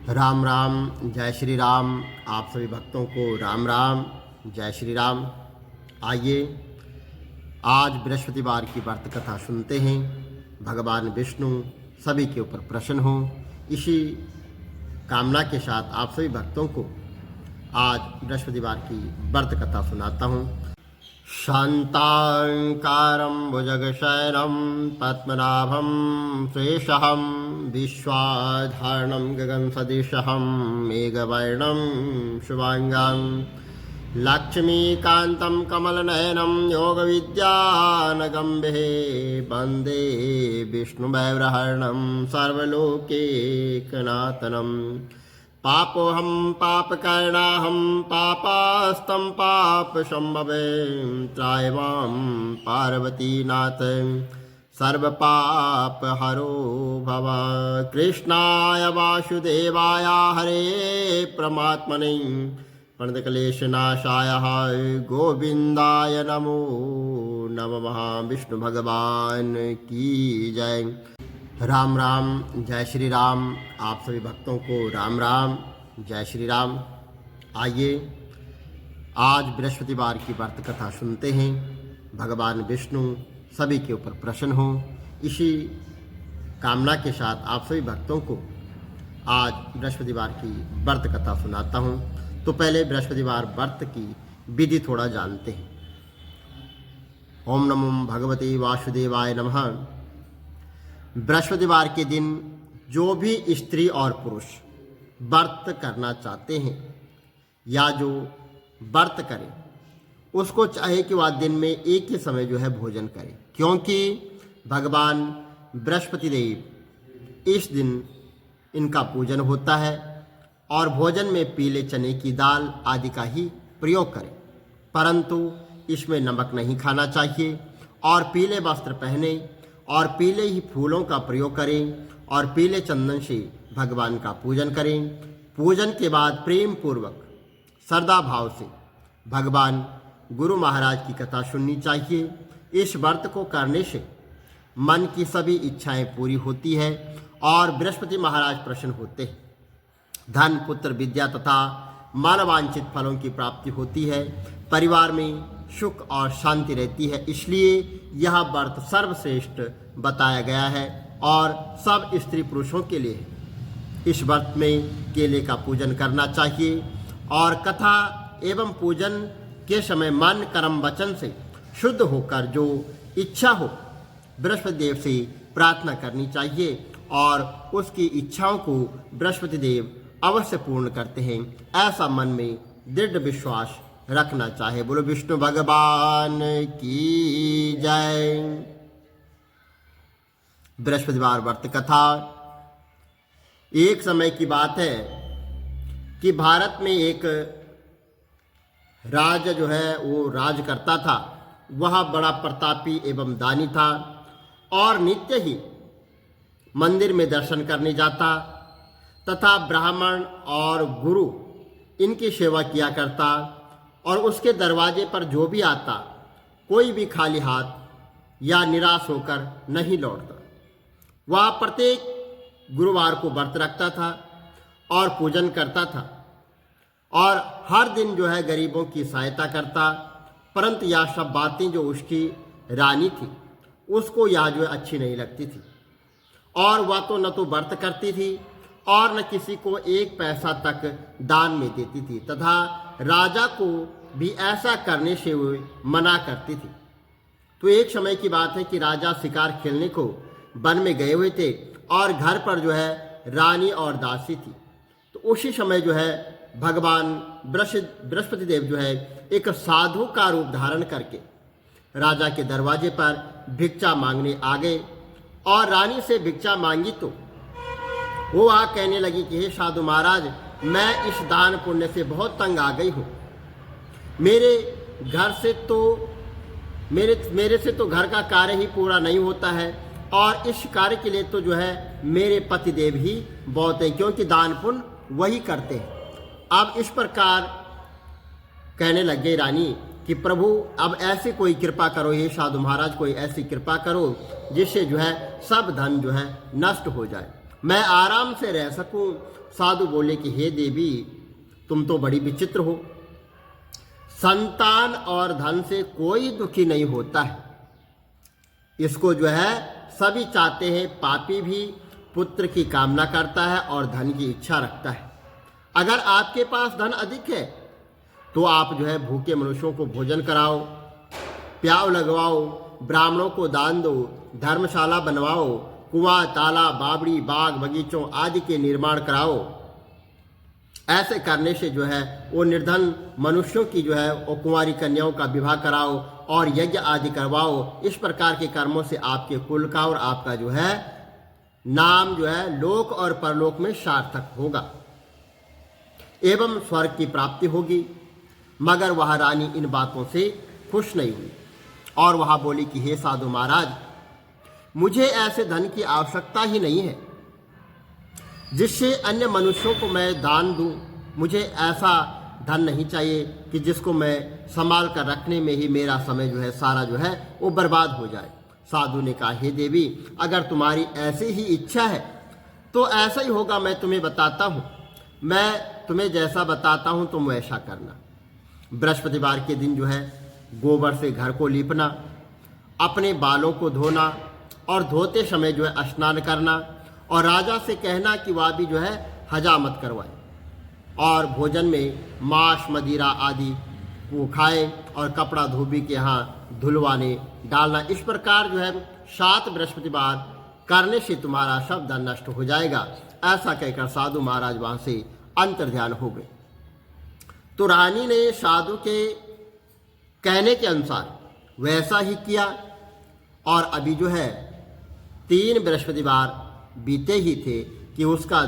राम राम, जय श्री राम। आप सभी भक्तों को राम राम, जय श्री राम। आइए आज बृहस्पतिवार की व्रत कथा सुनते हैं। भगवान विष्णु सभी के ऊपर प्रसन्न हो, इसी कामना के साथ आप सभी भक्तों को आज बृहस्पतिवार की व्रत कथा सुनाता हूँ। शान्ताकारं भुजगशयनं पद्मनाभं सुरेशं विश्वाधारणं गगनसदृशं मेघवर्णं शुभांगं लक्ष्मीकान्तं कमलनयनं योगविद्यानगम्भे वन्दे विष्णुवैव्रहरणं सर्वलोकैकनाथनं। पापोऽहं पापकर्णाहं पापास्तं पापसम्भवे त्रायमां पार्वतीनाथ सर्वपापहरो भव। कृष्णाय वासुदेवाय हरे परमात्मने प्रणतक्लेशनाशाय गोविन्दाय नमो नमः। विष्णु भगवान की जय। राम राम, जय श्री राम। आप सभी भक्तों को राम राम, जय श्री राम। आइए आज बृहस्पतिवार की व्रत कथा सुनते हैं। भगवान विष्णु सभी के ऊपर प्रसन्न हो, इसी कामना के साथ आप सभी भक्तों को आज बृहस्पतिवार की व्रत कथा सुनाता हूँ। तो पहले बृहस्पतिवार व्रत की विधि थोड़ा जानते हैं। ओम नमो भगवते वासुदेवाय नमः। बृहस्पतिवार के दिन जो भी स्त्री और पुरुष व्रत करना चाहते हैं या जो व्रत करें, उसको चाहे कि वह दिन में एक ही समय जो है भोजन करें, क्योंकि भगवान बृहस्पति देव इस दिन इनका पूजन होता है और भोजन में पीले चने की दाल आदि का ही प्रयोग करें, परंतु इसमें नमक नहीं खाना चाहिए और पीले वस्त्र पहने और पीले ही फूलों का प्रयोग करें और पीले चंदन से भगवान का पूजन करें। पूजन के बाद प्रेम पूर्वक श्रद्धा भाव से भगवान गुरु महाराज की कथा सुननी चाहिए। इस व्रत को करने से मन की सभी इच्छाएं पूरी होती है और बृहस्पति महाराज प्रसन्न होते हैं। धन, पुत्र, विद्या तथा मनवांछित फलों की प्राप्ति होती है। परिवार में सुख और शांति रहती है। इसलिए यह व्रत सर्वश्रेष्ठ बताया गया है और सब स्त्री पुरुषों के लिए इस व्रत में केले का पूजन करना चाहिए और कथा एवं पूजन के समय मन, कर्म, वचन से शुद्ध होकर जो इच्छा हो बृहस्पति देव से प्रार्थना करनी चाहिए और उसकी इच्छाओं को बृहस्पति देव अवश्य पूर्ण करते हैं, ऐसा मन में दृढ़ विश्वास रखना चाहे। बोलो विष्णु भगवान की जय। बृहस्पतिवार व्रत कथा। एक समय की बात है कि भारत में एक राजा जो है वो राज करता था। वह बड़ा प्रतापी एवं दानी था और नित्य ही मंदिर में दर्शन करने जाता तथा ब्राह्मण और गुरु इनकी सेवा किया करता और उसके दरवाजे पर जो भी आता कोई भी खाली हाथ या निराश होकर नहीं लौटता। वह प्रत्येक गुरुवार को व्रत रखता था और पूजन करता था और हर दिन जो है गरीबों की सहायता करता, परंतु यह सब बातें जो उसकी रानी थी उसको यह जो है अच्छी नहीं लगती थी और वह तो न तो व्रत करती थी और न किसी को एक पैसा तक दान में देती थी तथा राजा को भी ऐसा करने से वो मना करती थी। तो एक समय की बात है कि राजा शिकार खेलने को वन में गए हुए थे और घर पर जो है रानी और दासी थी। तो उसी समय जो है भगवान बृहस्पति देव जो है एक साधु का रूप धारण करके राजा के दरवाजे पर भिक्षा मांगने आ गए और रानी से भिक्षा मांगी तो वो कहने लगी कि हे साधु महाराज, मैं इस दान पुण्य से बहुत तंग आ गई हूँ। मेरे से तो घर का कार्य ही पूरा नहीं होता है और इस कार्य के लिए तो जो है मेरे पति देव ही बहुत हैं, क्योंकि दान पुण्य वही करते हैं। अब इस प्रकार कहने लगे रानी कि प्रभु अब ऐसी कोई कृपा करो, हे साधु महाराज कोई ऐसी कृपा करो जिससे जो है सब धन जो है नष्ट हो जाए, मैं आराम से रह सकूं, साधु बोले कि हे देवी, तुम तो बड़ी विचित्र हो। संतान और धन से कोई दुखी नहीं होता है। इसको जो है सभी चाहते हैं। पापी भी पुत्र की कामना करता है और धन की इच्छा रखता है। अगर आपके पास धन अधिक है तो आप जो है भूखे मनुष्यों को भोजन कराओ, प्याव लगवाओ, ब्राह्मणों को दान दो, धर्मशाला बनवाओ, कुआं, तालाब, बावड़ी, बाग, बगीचों आदि के निर्माण कराओ। ऐसे करने से जो है वो निर्धन मनुष्यों की जो है वो कुंवारी कन्याओं का विवाह कराओ और यज्ञ आदि करवाओ। इस प्रकार के कर्मों से आपके कुल का और आपका जो है नाम जो है लोक और परलोक में सार्थक होगा एवं स्वर्ग की प्राप्ति होगी। मगर वह रानी इन बातों से खुश नहीं हुई और वह बोली कि हे साधु महाराज, मुझे ऐसे धन की आवश्यकता ही नहीं है जिससे अन्य मनुष्यों को मैं दान दूं। मुझे ऐसा धन नहीं चाहिए कि जिसको मैं संभाल कर रखने में ही मेरा समय जो है सारा जो है वो बर्बाद हो जाए। साधु ने कहा, हे देवी, अगर तुम्हारी ऐसी ही इच्छा है तो ऐसा ही होगा। मैं तुम्हें बताता हूँ, मैं तुम्हें जैसा बताता हूँ तुम वैसा करना। बृहस्पतिवार के दिन जो है गोबर से घर को लीपना, अपने बालों को धोना और धोते समय जो है स्नान करना और राजा से कहना कि वह भी जो है हजामत करवाए और भोजन में मांस, मदिरा आदि को खाए और कपड़ा धोबी के यहाँ धुलवाने डालना। इस प्रकार जो है 7 बृहस्पतिवार करने से तुम्हारा सब धन नष्ट हो जाएगा। ऐसा कहकर साधु महाराज वहाँ से अंतर्ध्यान हो गए। तो रानी ने साधु के कहने के अनुसार वैसा ही किया और अभी जो है 3 बृहस्पतिवार बीते ही थे कि उसका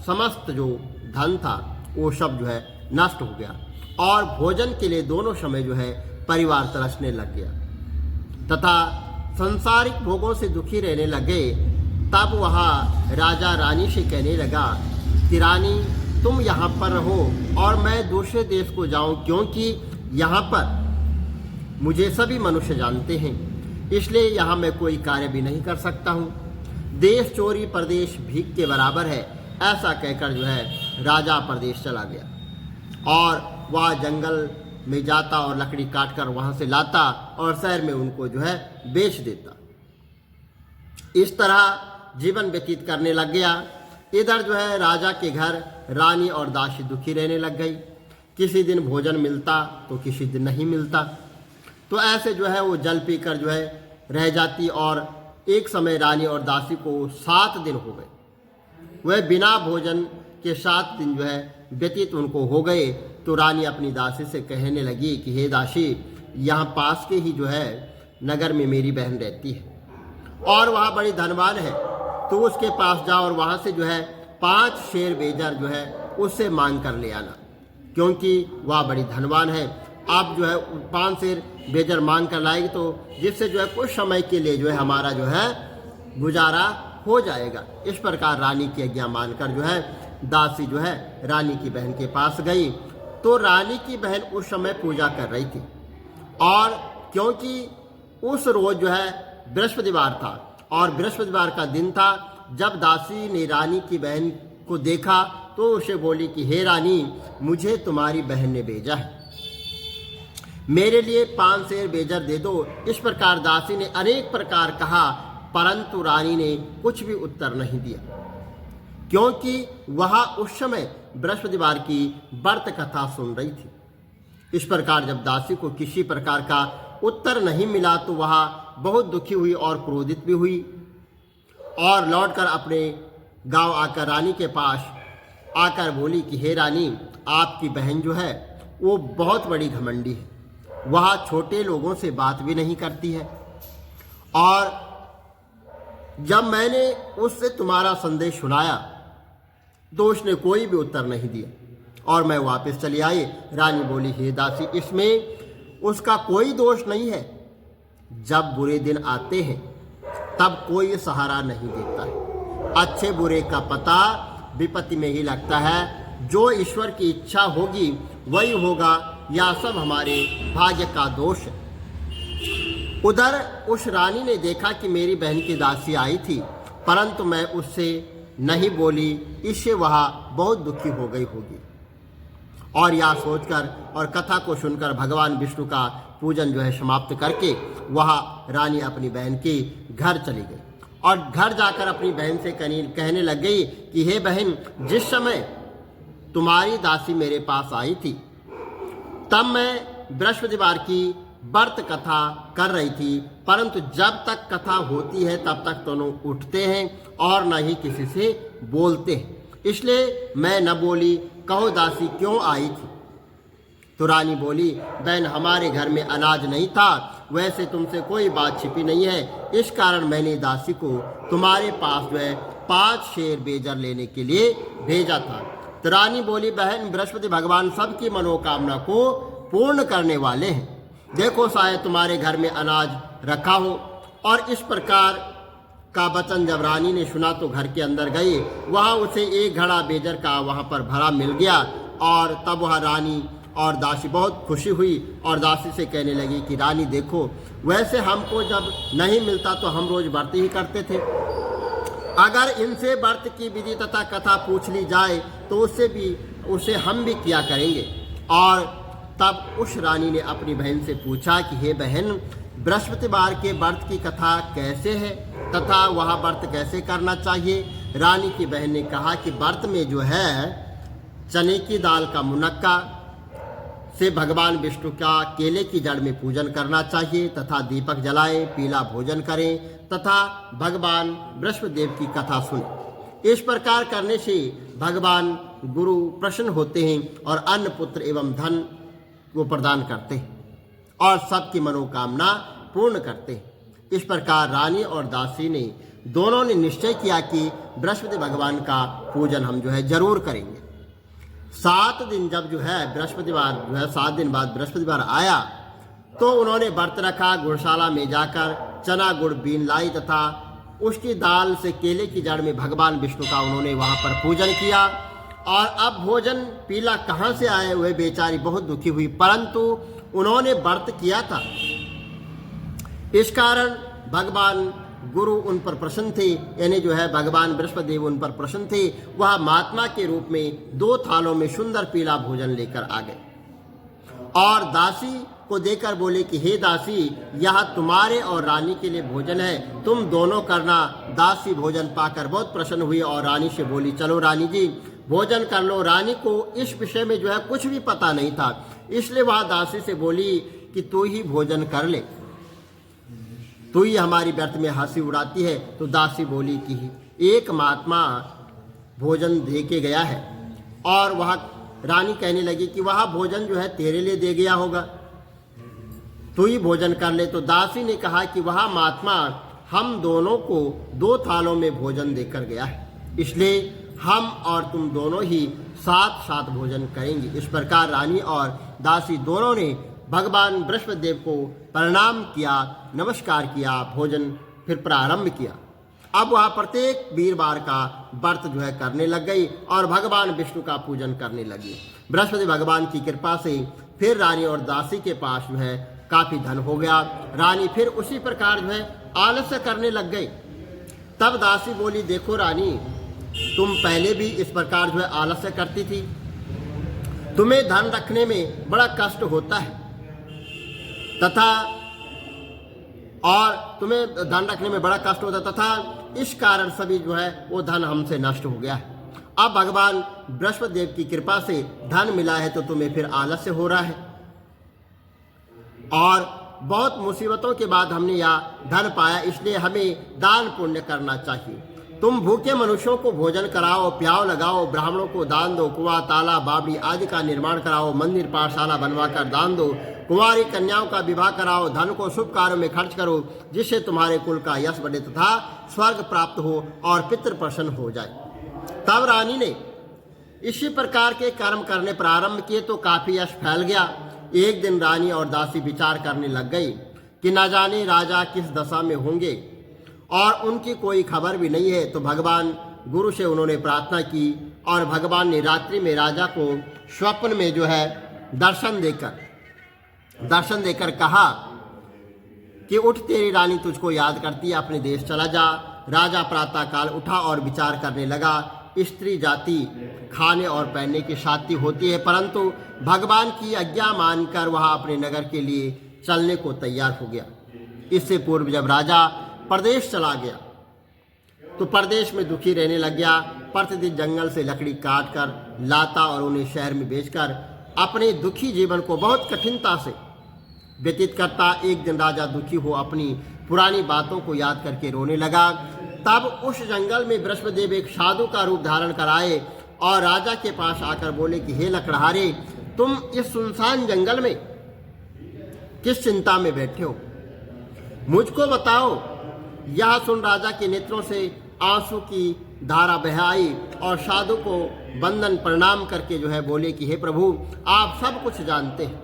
समस्त जो धन था वो सब जो है नष्ट हो गया और भोजन के लिए दोनों समय जो है परिवार तरसने लग गया तथा संसारिक भोगों से दुखी रहने लगे। तब वह राजा रानी से कहने लगा कि रानी, तुम यहाँ पर रहो और मैं दूसरे देश को जाऊं, क्योंकि यहाँ पर मुझे सभी मनुष्य जानते हैं, इसलिए यहाँ मैं कोई कार्य भी नहीं कर सकता हूँ। देश चोरी परदेश भीख के बराबर है। ऐसा कहकर जो है राजा परदेश चला गया और वह जंगल में जाता और लकड़ी काटकर वहाँ से लाता और शहर में उनको जो है बेच देता। इस तरह जीवन व्यतीत करने लग गया। इधर जो है राजा के घर रानी और दासी दुखी रहने लग गई। किसी दिन भोजन मिलता तो किसी दिन नहीं मिलता। तो ऐसे जो है वो जल पीकर जो है रह जाती और एक समय रानी और दासी को 7 दिन हो गए। वह बिना भोजन के 7 दिन जो है व्यतीत उनको हो गए। तो रानी अपनी दासी से कहने लगी कि हे दासी, यहाँ पास के ही जो है नगर में मेरी बहन रहती है और वह बड़ी धनवान है, तो उसके पास जाओ और वहाँ से जो है 5 शेर बेजर जो है उससे मांग कर ले आना, क्योंकि वह बड़ी धनवान है। आप जो है 5 शेर बेजर मांग कर लाएगी तो जिससे जो है कुछ समय के लिए जो है हमारा जो है गुजारा हो जाएगा। इस प्रकार रानी की आज्ञा मानकर जो है दासी जो है रानी की बहन के पास गई। तो रानी की बहन उस समय पूजा कर रही थी और क्योंकि उस रोज जो है बृहस्पतिवार था और बृहस्पतिवार का दिन था, जब दासी ने रानी की बहन को देखा तो उसे बोली कि हे रानी, मुझे तुम्हारी बहन ने भेजा है, मेरे लिए 5 शेर बेजर दे दो। इस प्रकार दासी ने अनेक प्रकार कहा, परंतु रानी ने कुछ भी उत्तर नहीं दिया, क्योंकि वह उस समय बृहस्पतिवार की व्रत कथा सुन रही थी। इस प्रकार जब दासी को किसी प्रकार का उत्तर नहीं मिला तो वह बहुत दुखी हुई और क्रोधित भी हुई और लौटकर अपने गांव आकर रानी के पास आकर बोली कि हे रानी, आपकी बहन जो है वो बहुत बड़ी घमंडी है, वह छोटे लोगों से बात भी नहीं करती है और जब मैंने उससे तुम्हारा संदेश सुनाया तो उसने कोई भी उत्तर नहीं दिया और मैं वापस चली आई। रानी बोली, हे दासी, इसमें उसका कोई दोष नहीं है। जब बुरे दिन आते हैं तब कोई सहारा नहीं देता है। अच्छे बुरे का पता विपत्ति में ही लगता है। जो ईश्वर की इच्छा होगी वही होगा, या सब हमारे भाग्य का दोष है। उधर उस रानी ने देखा कि मेरी बहन की दासी आई थी, परंतु मैं उससे नहीं बोली, इससे वह बहुत दुखी हो गई होगी। और यह सोचकर और कथा को सुनकर भगवान विष्णु का पूजन जो है समाप्त करके वह रानी अपनी बहन के घर चली गई और घर जाकर अपनी बहन से कहने लग गई कि हे बहन, जिस समय तुम्हारी दासी मेरे पास आई थी तब मैं बृहस्पतिवार की व्रत कथा कर रही थी, परंतु जब तक कथा होती है तब तक दोनों उठते हैं और न ही किसी से बोलते हैं, इसलिए मैं न बोली। कहो दासी क्यों आई थी? तो रानी बोली, बहन हमारे घर में अनाज नहीं था, वैसे तुमसे कोई बात छिपी नहीं है, इस कारण मैंने दासी को तुम्हारे पास जो है 5 शेर बेजर लेने के लिए भेजा था। तो रानी बोली, बहन बृहस्पति भगवान सबकी मनोकामना को पूर्ण करने वाले हैं, देखो शायद तुम्हारे घर में अनाज रखा हो। और इस प्रकार का वचन जब रानी ने सुना तो घर के अंदर गई, वहाँ उसे एक घड़ा बेजर का वहाँ पर भरा मिल गया और तब वह रानी और दासी बहुत खुशी हुई और दासी से कहने लगी कि रानी देखो, वैसे हमको जब नहीं मिलता तो हम रोज व्रत ही करते थे, अगर इनसे व्रत की विधि तथा कथा पूछ ली जाए तो उसे हम भी किया करेंगे। और तब उस रानी ने अपनी बहन से पूछा कि हे बहन, बृहस्पतिवार के व्रत की कथा कैसे है तथा वह व्रत कैसे करना चाहिए? रानी की बहन ने कहा कि व्रत में जो है चने की दाल का मुनक्का से भगवान विष्णु का केले की जड़ में पूजन करना चाहिए तथा दीपक जलाएं, पीला भोजन करें तथा भगवान बृहस्पति देव की कथा सुने। इस प्रकार करने से भगवान गुरु प्रसन्न होते हैं और अन्न पुत्र एवं धन को प्रदान करते हैं और सबकी मनोकामना पूर्ण करते हैं। इस प्रकार रानी और दासी ने दोनों ने निश्चय किया कि बृहस्पति भगवान का पूजन हम जो है जरूर करेंगे। 7 दिन जब जो है बृहस्पतिवार जो है 7 दिन बाद बृहस्पतिवार आया तो उन्होंने व्रत रखा, गुड़शाला में जाकर चना गुड़ बीन लाई तथा उसकी दाल से केले की जड़ में भगवान विष्णु का उन्होंने वहाँ पर पूजन किया। और अब भोजन पीला कहाँ से आए, वह बेचारी बहुत दुखी हुई, परंतु उन्होंने व्रत किया था, इस कारण भगवान गुरु उन पर प्रसन्न थे, यानी जो है भगवान बृहस्पति देव उन पर प्रसन्न थे। वह महात्मा के रूप में 2 थालों में सुंदर पीला भोजन लेकर आ गए और दासी को देकर बोले कि हे दासी, यह तुम्हारे और रानी के लिए भोजन है, तुम दोनों करना। दासी भोजन पाकर बहुत प्रसन्न हुई और रानी से बोली, चलो रानी जी भोजन कर लो। रानी को इस विषय में जो है कुछ भी पता नहीं था, इसलिए वह दासी से बोली कि तू ही भोजन कर ले, तू ही हमारी व्यर्थ में हंसी उड़ाती है। तो दासी बोली कि एक महात्मा भोजन दे के गया है और वह रानी कहने लगी कि वह भोजन जो है तेरे लिए दे गया होगा, तू ही भोजन कर ले। तो दासी ने कहा कि वह महात्मा हम दोनों को 2 थालों में भोजन देकर गया है, इसलिए हम और तुम दोनों ही साथ साथ भोजन करेंगे। इस प्रकार रानी और दासी दोनों ने भगवान बृहस्पति देव को प्रणाम किया, नमस्कार किया, भोजन फिर प्रारंभ किया। अब वह प्रत्येक वीरवार का व्रत जो है करने लग गई और भगवान विष्णु का पूजन करने लगी। बृहस्पति भगवान की कृपा से फिर रानी और दासी के पास जो है काफी धन हो गया। रानी फिर उसी प्रकार जो है आलस्य करने लग गई। तब दासी बोली, देखो रानी, तुम पहले भी इस प्रकार जो है आलस्य करती थी, तुम्हें धन रखने में बड़ा कष्ट होता है तथा इस कारण सभी जो है वो धन हमसे नष्ट हो गया है। अब भगवान बृहस्पति देव की कृपा से धन मिला है तो तुम्हें फिर आलस्य हो रहा है और बहुत मुसीबतों के बाद हमने यह धन पाया, इसलिए हमें दान पुण्य करना चाहिए। तुम भूखे मनुष्यों को भोजन कराओ, प्याव लगाओ, ब्राह्मणों को दान दो, कुआं, ताला, बावड़ी आदि का निर्माण कराओ, मंदिर पाठशाला बनवाकर दान दो, कुंवारी कन्याओं का विवाह कराओ, धन को शुभ कार्यों में खर्च करो, जिससे तुम्हारे कुल का यश बढ़े तथा स्वर्ग प्राप्त हो और पितृ प्रसन्न हो जाए। तब रानी ने इसी प्रकार के कर्म करने प्रारंभ किए तो काफी यश फैल गया। एक दिन रानी और दासी विचार करने लग गई कि न जाने राजा किस दशा में होंगे और उनकी कोई खबर भी नहीं है। तो भगवान गुरु से उन्होंने प्रार्थना की और भगवान ने रात्रि में राजा को स्वप्न में जो है दर्शन देकर कहा कि उठ, तेरी रानी तुझको याद करती है, अपने देश चला जा राजा प्रातःकाल उठा और विचार करने लगा। स्त्री जाति खाने और पहनने की शाति होती है, परंतु भगवान की आज्ञा मानकर वह अपने नगर के लिए चलने को तैयार हो गया। इससे पूर्व जब राजा प्रदेश चला गया तो प्रदेश में दुखी रहने लग गया। प्रतिदिन जंगल से लकड़ी काट कर लाता और उन्हें शहर में बेचकर अपने दुखी जीवन को बहुत कठिनता से व्यतीत करता। एक दिन राजा दुखी हो अपनी पुरानी बातों को याद करके रोने लगा। तब उस जंगल में बृहस्पतिदेव एक साधु का रूप धारण कर आए और राजा के पास आकर बोले कि हे लकड़हारे, तुम इस सुनसान जंगल में किस चिंता में बैठे हो, मुझको बताओ। यह सुन राजा के नेत्रों से आंसू की धारा बह आई और साधु को वंदन प्रणाम करके बोले कि हे प्रभु, आप सब कुछ जानते हैं,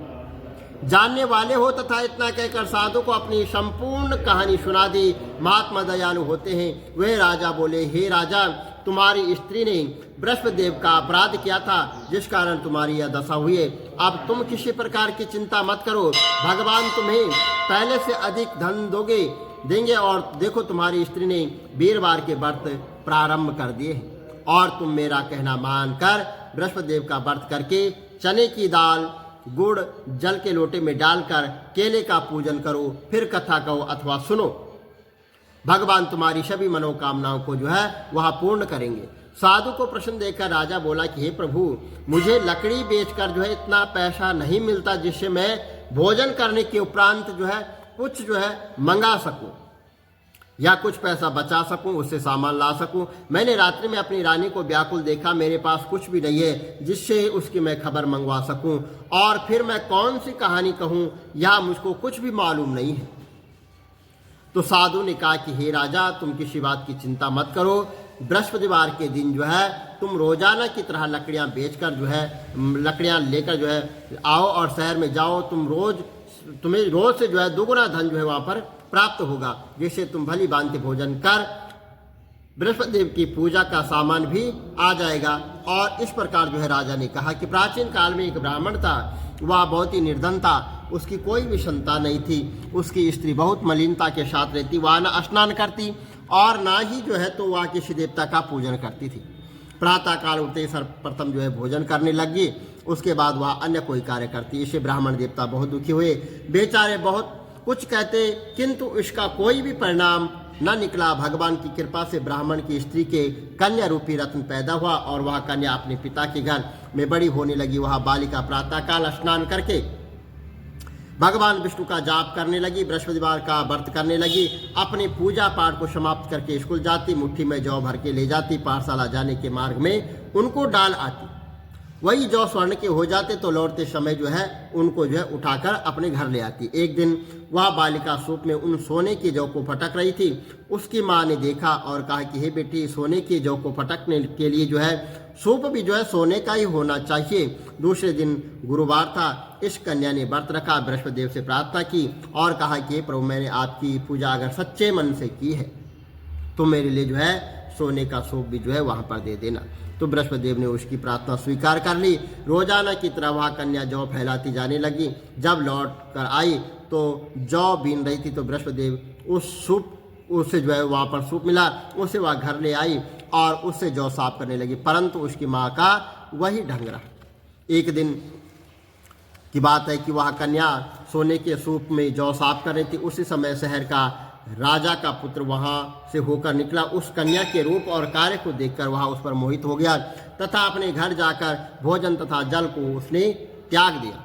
जानने वाले हो। तथा इतना कहकर साधु को अपनी संपूर्ण कहानी सुना दी। महात्मा दयालु होते हैं। वे राजा बोले, हे राजा, तुम्हारी स्त्री ने बृहस्पतिदेव का अपराध किया था, जिस कारण तुम्हारी यह दशा हुई है। अब तुम किसी प्रकार की चिंता मत करो, भगवान तुम्हें पहले से अधिक धन देंगे। और देखो, तुम्हारी स्त्री ने वीरवार के व्रत प्रारंभ कर दिए हैं और तुम मेरा कहना मानकर बृहस्पतिदेव का व्रत करके चने की दाल गुड़ जल के लोटे में डालकर केले का पूजन करो, फिर कथा कहो अथवा सुनो। भगवान तुम्हारी सभी मनोकामनाओं को वह पूर्ण करेंगे। साधु को प्रश्न देखकर राजा बोला कि हे प्रभु, मुझे लकड़ी बेचकर इतना पैसा नहीं मिलता जिससे मैं भोजन करने के उपरांत कुछ मंगा सकूं या कुछ पैसा बचा सकूं, उससे सामान ला सकूं। मैंने रात्रि में अपनी रानी को व्याकुल देखा, मेरे पास कुछ भी नहीं है जिससे उसकी मैं खबर मंगवा सकूं, और फिर मैं कौन सी कहानी कहूं, यह मुझको कुछ भी मालूम नहीं है। तो साधु ने कहा कि हे राजा, तुम किसी बात की चिंता मत करो। बृहस्पतिवार के दिन तुम रोजाना की तरह लकड़ियां बेचकर लकड़ियां लेकर आओ और शहर में जाओ। तुम्हें रोज से दुगुना धन वहाँ पर प्राप्त होगा, जिससे तुम भली भांति भोजन कर बृहस्पतिदेव की पूजा का सामान भी आ जाएगा। और इस प्रकार राजा ने कहा कि प्राचीन काल में एक ब्राह्मण था, वह बहुत ही निर्धन था, उसकी कोई भी संतान नहीं थी। उसकी स्त्री बहुत मलिनता के साथ रहती, वह न स्नान करती और ना ही तो वह किसी देवता का पूजन करती थी। प्रातःकाल उठते सर्वप्रथम भोजन करने लगी, उसके बाद वह अन्य कोई कार्य करती। इससे ब्राह्मण देवता बहुत दुखी हुए, बेचारे बहुत कुछ कहते, किंतु इसका कोई भी परिणाम न निकला। भगवान की कृपा से ब्राह्मण की स्त्री के कन्या रूपी रत्न पैदा हुआ और वह कन्या अपने पिता के घर में बड़ी होने लगी। वह बालिका प्रातःकाल स्नान करके भगवान विष्णु का जाप करने लगी, बृहस्पतिवार का व्रत करने लगी, अपने पूजा पाठ को समाप्त करके स्कूल जाती, मुट्ठी में जौ भर के ले जाती, पाठशाला जाने के मार्ग में उनको डाल आती। वही जौ स्वर्ण के हो जाते तो लौटते समय उनको उठाकर अपने घर ले आती। एक दिन वह बालिका सूप में उन सोने के जौ को फटक रही थी। उसकी माँ ने देखा और कहा कि हे बेटी, सोने के जौ को फटकने के लिए सूप भी सोने का ही होना चाहिए। दूसरे दिन गुरुवार था। इस कन्या ने व्रत रखा, बृहस्पतिदेव से प्रार्थना की और कहा कि प्रभु, मैंने आपकी पूजा अगर सच्चे मन से की है तो मेरे लिए सोने का सूप भी वहाँ पर दे देना। तो बृहस्पतिदेव ने उसकी प्रार्थना स्वीकार कर ली। रोजाना की तरह वह कन्या जौ फैलाती जाने लगी। जब लौट कर आई तो जौ बीन रही थी, तो बृहस्पतिदेव उससे वहाँ पर सूप मिला, उसे वह घर ले आई और उससे जौ साफ करने लगी, परंतु उसकी माँ का वही ढंग रहा। एक दिन की बात है कि वह कन्या सोने के सूप में जौ साफ कर रही थी। उसी समय शहर का राजा का पुत्र वहां से होकर निकला। उस कन्या के रूप और कार्य को देखकर वह उस पर मोहित हो गया तथा अपने घर जाकर भोजन तथा जल को उसने त्याग दिया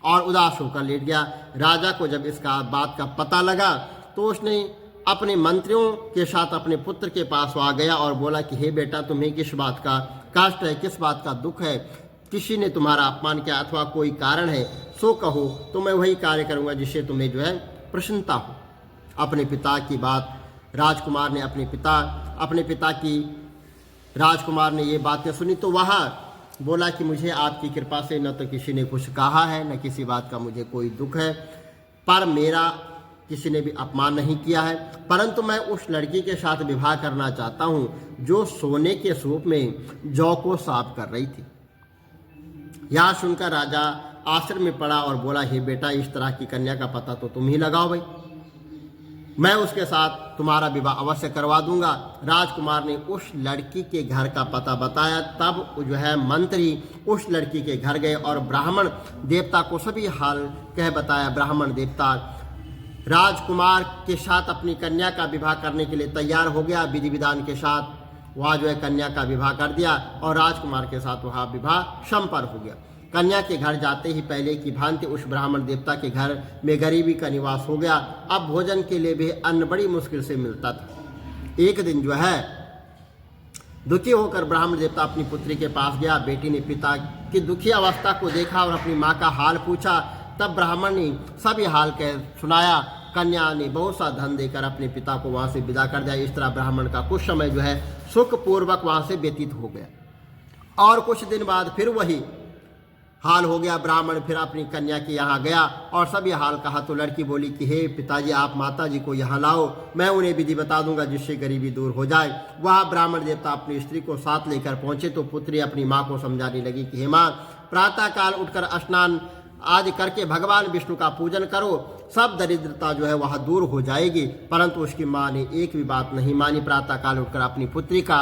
और उदास होकर लेट गया। राजा को जब इसका बात का पता लगा तो उसने अपने मंत्रियों के साथ अपने पुत्र के पास आ गया और बोला कि हे बेटा, तुम्हें किस बात का कष्ट है, किस बात का दुख है, किसी ने तुम्हारा अपमान किया अथवा कोई कारण है, सो कहो तो मैं वही कार्य करूंगा जिससे तुम्हें प्रसन्नता हो। अपने पिता की बात राजकुमार ने राजकुमार ने ये बातें सुनी तो वह बोला कि मुझे आपकी कृपा से न तो किसी ने कुछ कहा है, न किसी बात का मुझे कोई दुख है, पर मेरा किसी ने भी अपमान नहीं किया है, परंतु मैं उस लड़की के साथ विवाह करना चाहता हूँ जो सोने के सूप में जौ को साफ कर रही थी। यह सुनकर राजा आश्चर्य में पड़ा और बोला, हे बेटा, इस तरह की कन्या का पता तो तुम ही लगाओ भाई। मैं उसके साथ तुम्हारा विवाह अवश्य करवा दूंगा। राजकुमार ने उस लड़की के घर का पता बताया। तब जो है मंत्री उस लड़की के घर गए और ब्राह्मण देवता को सभी हाल कह बताया। ब्राह्मण देवता राजकुमार के साथ अपनी कन्या का विवाह करने के लिए तैयार हो गया। विधि विधान के साथ वह जो है कन्या का विवाह कर दिया और राजकुमार के साथ वह विवाह संपन्न हो गया। कन्या के घर जाते ही पहले की भांति उस ब्राह्मण देवता के घर में गरीबी का निवास हो गया। अब भोजन के लिए भी अन्न बड़ी मुश्किल से मिलता था। एक दिन जो है दुखी होकर ब्राह्मण देवता अपनी पुत्री के पास गया। बेटी ने पिता की दुखी अवस्था को देखा और अपनी माँ का हाल पूछा। तब ब्राह्मण ने सभी हाल कह सुनाया। कन्या ने बहुत सा धन देकर अपने पिता को वहाँ से विदा कर दिया। इस तरह ब्राह्मण का कुछ समय जो है सुखपूर्वक वहाँ से व्यतीत हो गया। और कुछ दिन बाद फिर वही हाल हो गया। ब्राह्मण फिर अपनी कन्या के यहाँ गया और सभी हाल कहा तो लड़की बोली कि हे पिताजी, आप माताजी को यहाँ लाओ, मैं उन्हें विधि बता दूंगा जिससे गरीबी दूर हो जाए। वह ब्राह्मण देवता अपनी स्त्री को साथ लेकर पहुंचे तो पुत्री अपनी माँ को समझाने लगी कि हे माँ, प्रातःकाल उठकर स्नान आदि करके भगवान विष्णु का पूजन करो, सब दरिद्रता जो है वह दूर हो जाएगी। परंतु उसकी माँ ने एक भी बात नहीं मानी। प्रातःकाल उठकर अपनी पुत्री का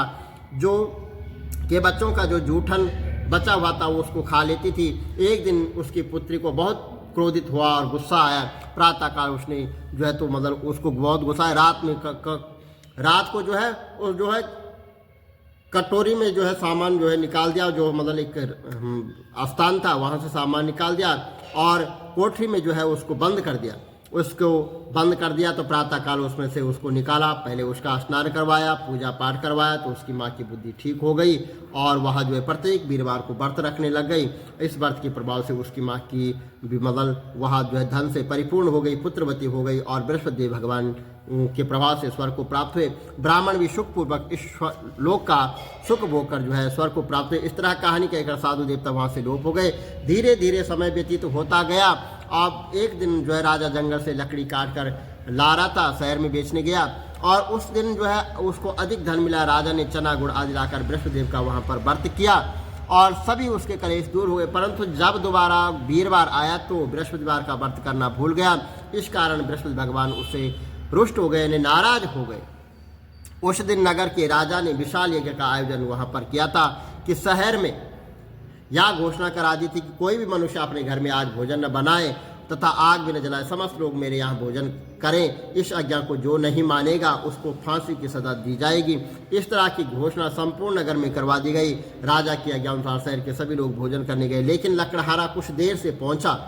के बच्चों का जो जूठन बचा हुआ था वो उसको खा लेती थी। एक दिन उसकी पुत्री को बहुत क्रोधित हुआ और गुस्सा आया। प्रातःकाल उसने जो है तो मतलब उसको बहुत गुस्सा आया। रात को जो है कटोरी में जो है सामान जो है निकाल दिया, जो मतलब एक स्थान था वहाँ से सामान निकाल दिया और कोठरी में जो है उसको बंद कर दिया। उसको बंद कर दिया तो प्रातःकाल उसमें से उसको निकाला। पहले उसका स्नान करवाया, पूजा पाठ करवाया तो उसकी माँ की बुद्धि ठीक हो गई और वह जो है प्रत्येक वीरवार को व्रत रखने लग गई। इस व्रत के प्रभाव से उसकी माँ की भी मतलब वह जो है धन से परिपूर्ण हो गई, पुत्रवती हो गई और बृहस्पति भगवान के प्रभाव से स्वर्ग को प्राप्त हुए। ब्राह्मण भी सुखपूर्वक इस लोक का सुख भोग कर जो है स्वर्ग को प्राप्त हुए। इस तरह कहानी कहकर साधु देवता वहाँ से लोप हो गए। धीरे धीरे समय व्यतीत होता गया। अब एक दिन जो है राजा जंगल से लकड़ी काट कर ला रहा था, शहर में बेचने गया और उस दिन जो है उसको अधिक धन मिला। राजा ने चना गुड़ आदि लाकर बृहस्पतिदेव का वहाँ पर व्रत किया और सभी उसके कलेश दूर हुए। परंतु जब दोबारा वीरवार आया तो बृहस्पतिवार का व्रत करना भूल गया। इस कारण बृहस्पति भगवान उससे रुष्ट हो गए, यानी नाराज हो गए। उस दिन नगर के राजा ने विशाल यज्ञ का आयोजन वहाँ पर किया था कि शहर में यह घोषणा करा दी थी कि कोई भी मनुष्य अपने घर में आज भोजन न बनाए तथा आग भी न जलाए, समस्त लोग मेरे यहाँ भोजन करें। इस आज्ञा को जो नहीं मानेगा उसको फांसी की सजा दी जाएगी। इस तरह की घोषणा संपूर्ण नगर में करवा दी गई। राजा की आज्ञा अनुसार शहर के सभी लोग भोजन करने गए, लेकिन लकड़हारा कुछ देर से पहुंचा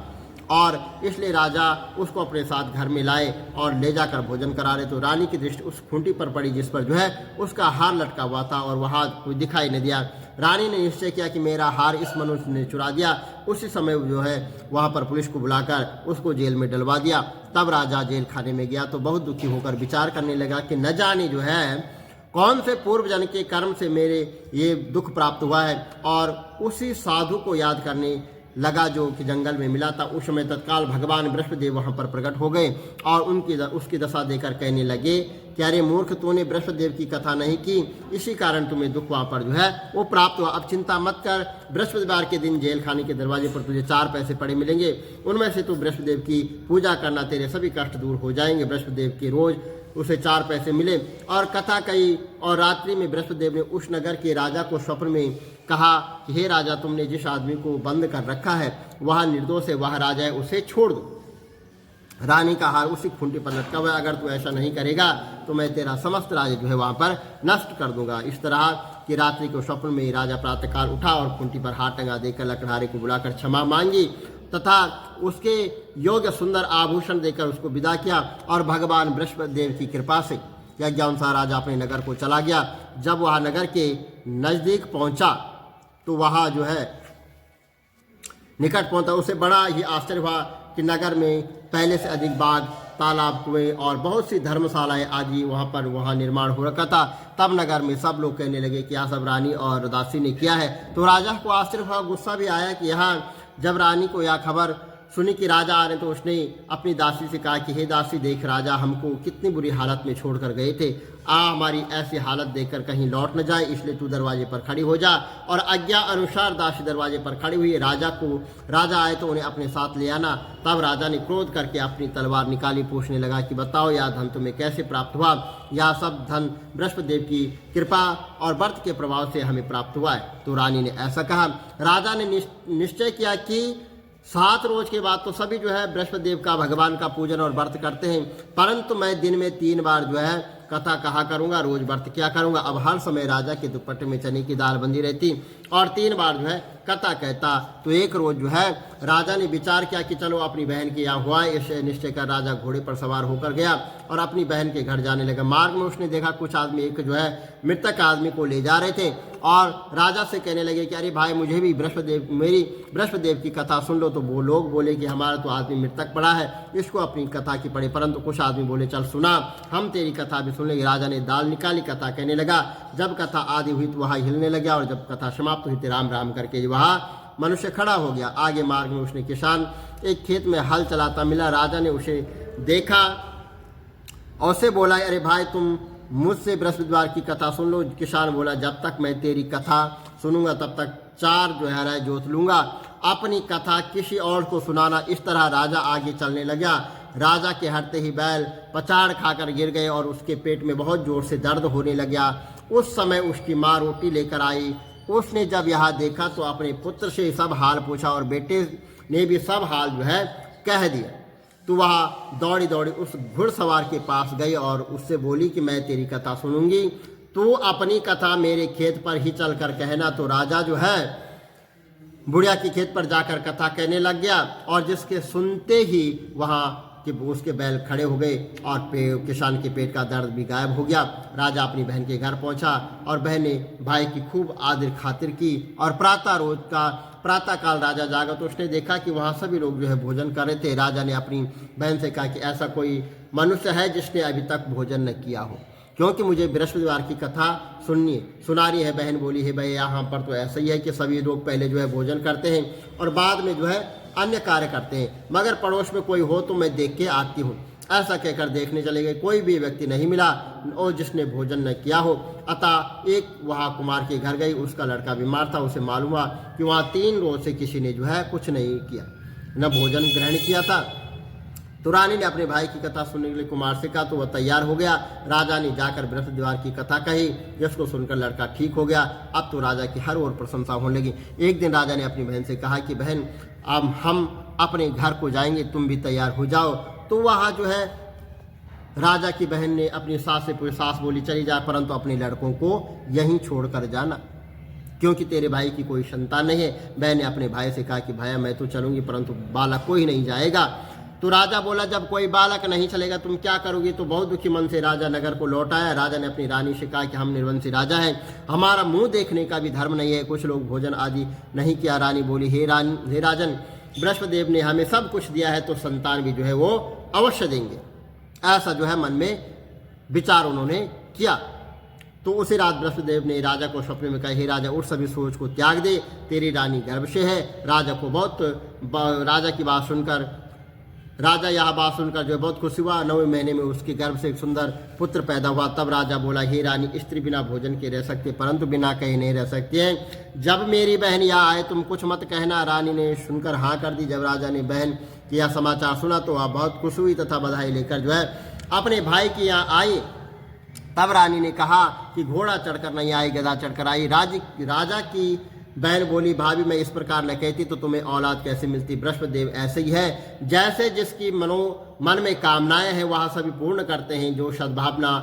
और इसलिए राजा उसको अपने साथ घर में लाए और ले जाकर भोजन करा रहे तो रानी की दृष्टि उस खूंटी पर पड़ी जिस पर जो है उसका हार लटका हुआ था और वह हार कोई दिखाई नहीं दिया। रानी ने निश्चय किया कि मेरा हार इस मनुष्य ने चुरा दिया। उसी समय जो है वहाँ पर पुलिस को बुलाकर उसको जेल में डलवा दिया। तब राजा जेल खाने में गया तो बहुत दुखी होकर विचार करने लगा कि न जाने जो है कौन से पूर्व जन के कर्म से मेरे ये दुख प्राप्त हुआ है। और उसी साधु को याद करने लगा जो कि जंगल में मिला था। उस समय तत्काल भगवान बृहस्पतिदेव वहाँ पर प्रकट हो गए और उसकी दशा देकर कहने लगे कि अरे मूर्ख, तूने बृहस्पतिदेव की कथा नहीं की, इसी कारण तुम्हें दुख वहाँ पर जो है वो प्राप्त हुआ। अब चिंता मत कर, बृहस्पतिवार के दिन जेल खाने के दरवाजे पर तुझे 4 पैसे पड़े मिलेंगे, उनमें से तू बृहस्पतिदेव की पूजा करना, तेरे सभी कष्ट दूर हो जाएंगे। बृहस्पतिदेव के रोज उसे 4 पैसे मिले और कथा कही और रात्रि में बृहस्पतिदेव ने उस नगर के राजा को स्वप्न में कहा कि हे राजा, तुमने जिस आदमी को बंद कर रखा है वह निर्दोष है, वह राजा है, उसे छोड़ दो। रानी का हार उसी खूंटी पर लटका हुआ है, अगर तू ऐसा नहीं करेगा तो मैं तेरा समस्त राज्य जो है वहाँ पर नष्ट कर दूंगा। इस तरह की रात्रि के स्वप्न में राजा प्रातःकाल उठा और खूंटी पर हाथ टंगा देकर लकड़हारे को बुलाकर क्षमा मांगी तथा उसके योग्य सुंदर आभूषण देकर उसको विदा किया और भगवान बृहस्पतिदेव की कृपा से यज्ञानुसार राजा अपने नगर को चला गया। जब वह नगर के नज़दीक पहुंचा तो वहाँ जो है निकट पहुंचा, उसे बड़ा ही आश्चर्य हुआ कि नगर में पहले से अधिक बाग, तालाब, कुएं और बहुत सी धर्मशालाएं आदि वहाँ निर्माण हो रखा था। तब नगर में सब लोग कहने लगे कि यह सब रानी और दासी ने किया है। तो राजा को आश्चर्य हुआ, गुस्सा भी आया कि यहाँ जब रानी को यह खबर सुनी कि राजा आ रहे तो उसने अपनी दासी से कहा कि हे दासी, देख राजा हमको कितनी बुरी हालत में छोड़कर गए थे, हमारी ऐसी हालत देखकर कहीं लौट न जाए, इसलिए तू दरवाजे पर खड़ी हो जा। और आज्ञा अनुसार दासी दरवाजे पर खड़ी हुई। राजा आए तो उन्हें अपने साथ ले आना। तब राजा ने क्रोध करके अपनी तलवार निकाली, पूछने लगा कि बताओ यह धन तुम्हें कैसे प्राप्त हुआ? यह सब धन बृहस्पतिदेव की कृपा और व्रत के प्रभाव से हमें प्राप्त हुआ है। तो रानी ने ऐसा कहा। राजा ने निश्चय किया कि 7 रोज के बाद तो सभी जो है बृहस्पतिदेव का, भगवान का पूजन और व्रत करते हैं, परंतु मैं दिन में 3 बार जो है कथा कहा करूंगा, रोज व्रत क्या करूंगा। अब हर समय राजा के दुपट्टे में चने की दाल बंधी रहती और 3 बार जो है कथा कहता। तो एक रोज जो है राजा ने विचार किया कि चलो अपनी बहन के यहाँ हुआ। इस निश्चय कर राजा घोड़े पर सवार होकर गया और अपनी बहन के घर जाने लगा। मार्ग में उसने देखा कुछ आदमी एक जो है मृतक आदमी को ले जा रहे थे और राजा से कहने लगे कि अरे भाई, मुझे भी मेरी बृहस्पतिदेव की कथा सुन लो। तो वो लोग बोले कि हमारा तो आदमी मृतक पड़ा है, इसको अपनी कथा की पड़े। परंतु कुछ आदमी बोले चल सुना, हम तेरी कथा भी सुन लेंगे। राजा ने दाल निकाली, कथा कहने लगा। जब कथा आदि हुई तो वहाँ हिलने लगा और जब कथा समाप्त हुई तो राम राम करके वहाँ मनुष्य खड़ा हो गया। आगे मार्ग में उसने किसान एक खेत में हल चलाता मिला। राजा ने उसे देखा और उसे बोला, अरे भाई, तुम मुझसे बृहस्पतिवार की कथा सुन लो। किसान बोला, जब तक मैं तेरी कथा सुनूंगा तब तक 4 जो है राय जोत लूंगा, अपनी कथा किसी और को सुनाना। इस तरह राजा आगे चलने लगा। राजा के हटते ही बैल पछाड़ खाकर गिर गए और उसके पेट में बहुत जोर से दर्द होने लगा। उस समय उसकी माँ रोटी लेकर आई। उसने जब यह देखा तो अपने पुत्र से सब हाल पूछा और बेटे ने भी सब हाल जो है कह दिया। तो वह दौड़ी दौड़ी उस घुड़सवार के पास गई और उससे बोली कि मैं तेरी कथा सुनूंगी, तू अपनी कथा मेरे खेत पर ही चल कर कहना। तो राजा जो है बुढ़िया की खेत पर जाकर कथा कहने लग गया और जिसके सुनते ही वहाँ कि उसके बैल खड़े हो गए और किसान के पेट का दर्द भी गायब हो गया। राजा अपनी बहन के घर पहुंचा और बहन ने भाई की खूब आदर खातिर की। और प्रातः काल राजा जागा तो उसने देखा कि वहाँ सभी लोग जो है भोजन कर रहे थे। राजा ने अपनी बहन से कहा कि ऐसा कोई मनुष्य है जिसने अभी तक भोजन न किया हो, क्योंकि मुझे बृहस्पतिवार की कथा सुनानी है। बहन बोली, है भाई, यहाँ पर तो ऐसा ही है कि सभी लोग पहले जो है भोजन करते हैं और बाद में जो है अन्य कार्य करते हैं, मगर पड़ोस में कोई हो तो मैं देख के आती हूँ। ऐसा कहकर देखने चले गए, कोई भी व्यक्ति नहीं मिला और जिसने भोजन न किया हो। अतः एक वहाँ कुमार के घर गई, उसका लड़का बीमार था। उसे मालूम हुआ कि वहाँ 3 रोज से किसी ने जो है कुछ नहीं किया, न भोजन ग्रहण किया था। तो रानी ने अपने भाई की कथा सुनने के लिए कुमार से कहा, तो वह तैयार हो गया। राजा ने जाकर बृहस्पतिवार की कथा कही, जिसको सुनकर लड़का ठीक हो गया। अब तो राजा की हर ओर प्रशंसा होने लगी। एक दिन राजा ने अपनी बहन से कहा कि बहन, अब हम अपने घर को जाएंगे, तुम भी तैयार हो जाओ। तो वहाँ जो है राजा की बहन ने अपनी सास से पूछा। सास बोली, चली जा, परंतु अपने लड़कों को यहीं छोड़कर जाना, क्योंकि तेरे भाई की कोई संतान नहीं है। बहन ने अपने भाई से कहा कि भैया मैं तो चलूंगी, परंतु बालक कोई नहीं जाएगा। तो राजा बोला, जब कोई बालक नहीं चलेगा तुम क्या करोगी? तो बहुत दुखी मन से राजा नगर को लौट आया। राजा ने अपनी रानी से कहा कि हम निर्वंशी राजा हैं, हमारा मुंह देखने का भी धर्म नहीं है, कुछ लोग भोजन आदि नहीं किया। रानी बोली, हे राजन, बृहस्पतिदेव ने हमें सब कुछ दिया है तो संतान भी जो है वो अवश्य देंगे। ऐसा जो है मन में विचार उन्होंने किया। तो उसी रात बृहस्पतिदेव ने राजा को सपने में कहा, हे राजा, उठ सभी सोच को त्याग दे, तेरी रानी गर्भ से है। राजा यह बात सुनकर जो बहुत खुश हुआ। 9वें महीने में उसके गर्भ से एक सुंदर पुत्र पैदा हुआ। तब राजा बोला, हे रानी, स्त्री बिना भोजन के रह सकती, परंतु बिना कहे नहीं रह सकती है। जब मेरी बहन यहाँ आए तुम कुछ मत कहना। रानी ने सुनकर हाँ कर दी। जब राजा ने बहन की यह समाचार सुना तो वह बहुत खुश हुई तथा बधाई लेकर जो है अपने भाई की यहाँ आई। तब रानी ने कहा कि घोड़ा चढ़कर नहीं आई, गधा चढ़कर आई। राजा की बहन बोली, भाभी, मैं इस प्रकार न कहती तो तुम्हें औलाद कैसे मिलती? बृहस्पतिदेव ऐसे ही है, जैसे जिसकी मन में कामनाएं हैं वह सभी पूर्ण करते हैं। जो सद्भावना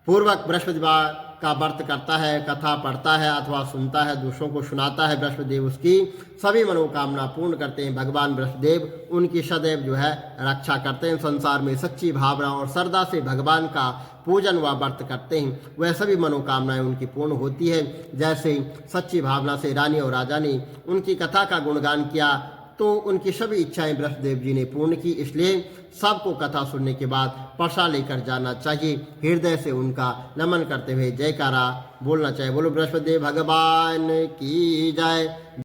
पूर्वक बृहस्पतिवार का व्रत करता है, कथा पढ़ता है अथवा सुनता है, दूसरों को सुनाता है, बृहस्पतिदेव उसकी सभी मनोकामना पूर्ण करते हैं। भगवान बृहस्पतिदेव उनकी सदैव जो है रक्षा करते हैं। संसार में सच्ची भावना और श्रद्धा से भगवान का पूजन व व्रत करते हैं, वह सभी मनोकामनाएं उनकी पूर्ण होती है। जैसे सच्ची भावना से रानी और राजा ने उनकी कथा का गुणगान किया तो उनकी सभी इच्छाएं बृहस्पतिदेव जी ने पूर्ण की। इसलिए सबको कथा सुनने के बाद प्रसाद लेकर जाना चाहिए। हृदय से उनका नमन करते हुए जयकारा बोलना चाहिए। बोलो बृहस्पतिदेव भगवान की जय।